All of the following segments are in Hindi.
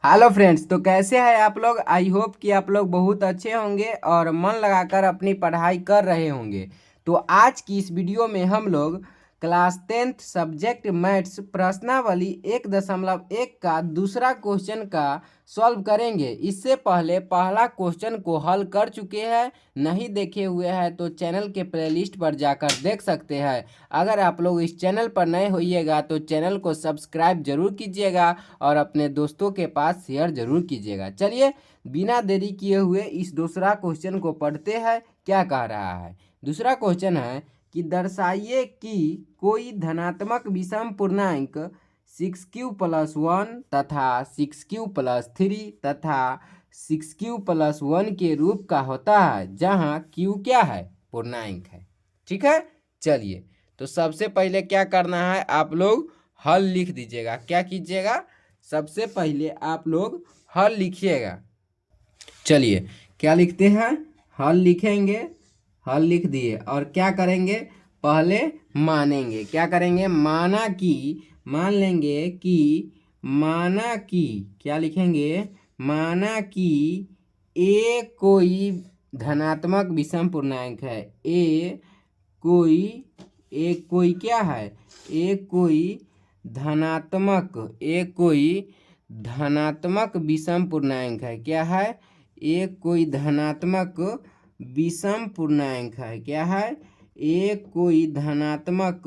हेलो फ्रेंड्स, तो कैसे हैं आप लोग। आई होप कि आप लोग बहुत अच्छे होंगे और मन लगाकर अपनी पढ़ाई कर रहे होंगे। तो आज की इस वीडियो में हम लोग क्लास 10th सब्जेक्ट मैथ्स प्रश्नावली 1.1 का दूसरा क्वेश्चन का सॉल्व करेंगे। इससे पहले पहला क्वेश्चन को हल कर चुके हैं, नहीं देखे हुए हैं तो चैनल के प्लेलिस्ट पर जाकर देख सकते हैं। अगर आप लोग इस चैनल पर नए होइएगा तो चैनल को सब्सक्राइब जरूर कीजिएगा और अपने दोस्तों के पास शेयर जरूर कीजिएगा। चलिए बिना देरी किए हुए इस दूसरा क्वेश्चन को पढ़ते हैं। क्या कह रहा है। दूसरा क्वेश्चन है कि दर्शाइए कि कोई धनात्मक विषम पूर्णांक 6q+1 तथा 6q+3 तथा 6q+1 के रूप का होता है, जहाँ q क्या है, पूर्णांक है। ठीक है, चलिए तो सबसे पहले क्या करना है, आप लोग हल लिख दीजिएगा। क्या कीजिएगा, सबसे पहले आप लोग हल लिखिएगा। चलिए क्या लिखते हैं, हल लिखेंगे। हल लिख दिए और क्या करेंगे, पहले मानेंगे। क्या करेंगे, माना कि, मान लेंगे कि, माना कि, क्या लिखेंगे, माना कि ए कोई धनात्मक विषम पूर्णांक है। कोई ए कोई क्या है, ए कोई धनात्मक विषम पूर्णांक है। क्या है, एक कोई धनात्मक विषम पूर्णांक है। क्या है, एक कोई धनात्मक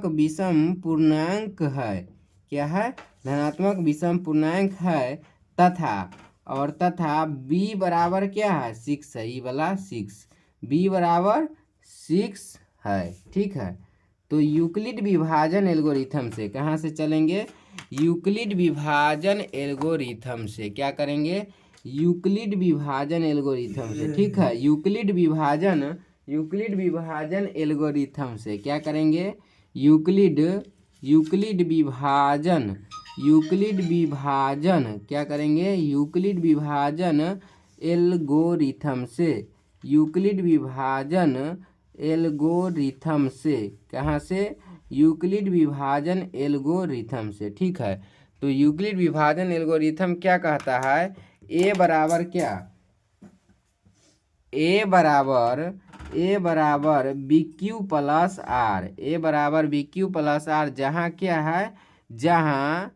विषम पूर्णांक है। क्या है, धनात्मक विषम पूर्णांक है। तथा b बराबर क्या है, 6 है। ई वाला 6, b बराबर 6 है। ठीक है, तो यूक्लिड विभाजन एल्गोरिथम से कहाँ से चलेंगे, यूक्लिड विभाजन एल्गोरिथम से। क्या करेंगे, यूक्लिड विभाजन एल्गोरिथम से। ठीक है, यूक्लिड विभाजन एल्गोरिथम से क्या करेंगे, यूक्लिड विभाजन क्या करेंगे, यूक्लिड विभाजन एल्गोरिथम से। यूक्लिड विभाजन एल्गोरिथम से कहाँ से, यूक्लिड विभाजन एल्गोरिथम से। ठीक है, तो यूक्लिड विभाजन एल्गोरिथम क्या कहता है, ए बराबर क्या, ए बराबर बी क्यू प्लस आर। ए बराबर बी क्यू प्लस आर, जहाँ क्या है, जहाँ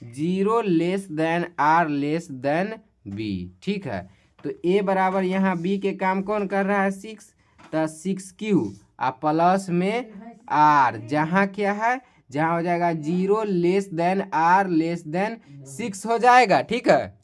0 r b। ठीक है, तो ए बराबर यहाँ बी के काम कौन कर रहा है, 6, तो 6q और प्लस में आर, जहाँ क्या है, जहाँ हो जाएगा 0 r <6 हो जाएगा। ठीक है,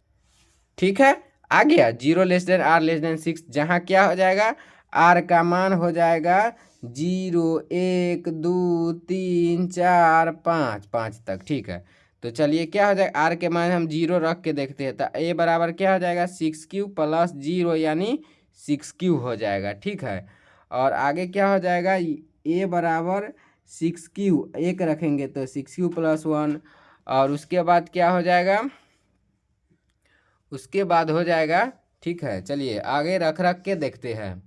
ठीक है, आ गया 0 r <6, जहाँ क्या हो जाएगा, आर का मान हो जाएगा 0 1 2 3 4 5 5 तक। ठीक है, तो चलिए क्या हो जाएगा, आर के मान हम 0 रख के देखते हैं। तो ए बराबर क्या हो जाएगा, 6q+0 यानी 6q हो जाएगा। ठीक है, और आगे क्या हो जाएगा, ए बराबर 6q, एक रखेंगे तो 6q+1, और उसके बाद क्या हो जाएगा, उसके बाद हो जाएगा। ठीक है, चलिए आगे रख के देखते हैं।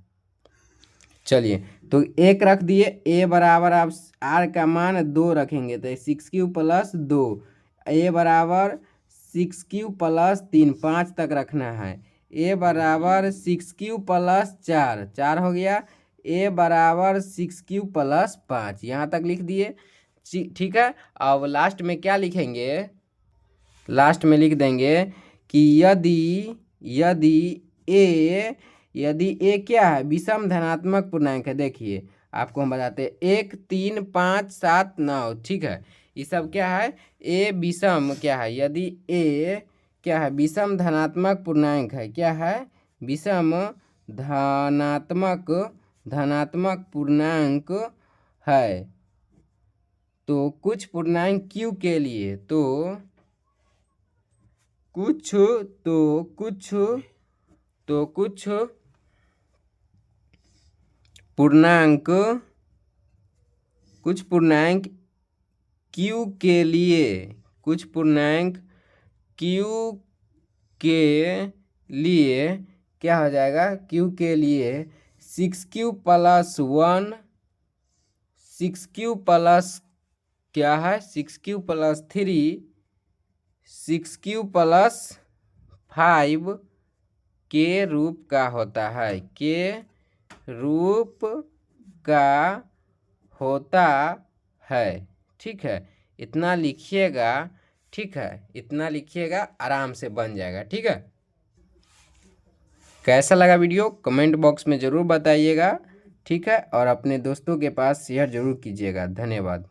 चलिए तो एक रख दिए, ए बराबर आप आर का मान 2 रखेंगे तो 6q+2, ए बराबर 6q+3, 5 तक रखना है। ए बराबर 6q+4, 4 हो गया। ए बराबर 6q+5, यहाँ तक लिख दिए। ठीक है, अब लास्ट में क्या लिखेंगे, लास्ट में लिख देंगे कि यदि ए क्या है, विषम धनात्मक पूर्णांक है। देखिए आपको हम बताते हैं, 1 3 5 7 9। ठीक है, ये सब क्या है, ए विषम क्या है, यदि ए क्या है, विषम धनात्मक पूर्णांक है। क्या है, विषम धनात्मक पूर्णांक है, तो कुछ पूर्णांक क्यू के लिए, तो कुछ पूर्णांक क्यू के लिए, कुछ पूर्णांक क्यू के लिए क्या हो जाएगा, क्यू के लिए 6q+1 क्या है 6 क्यू + 3 6 क्यू + 5 के रूप का होता है, के रूप का होता है। ठीक है, इतना लिखिएगा। ठीक है, इतना लिखिएगा, आराम से बन जाएगा। ठीक है, कैसा लगा वीडियो कमेंट बॉक्स में ज़रूर बताइएगा। ठीक है, और अपने दोस्तों के पास शेयर ज़रूर कीजिएगा। धन्यवाद।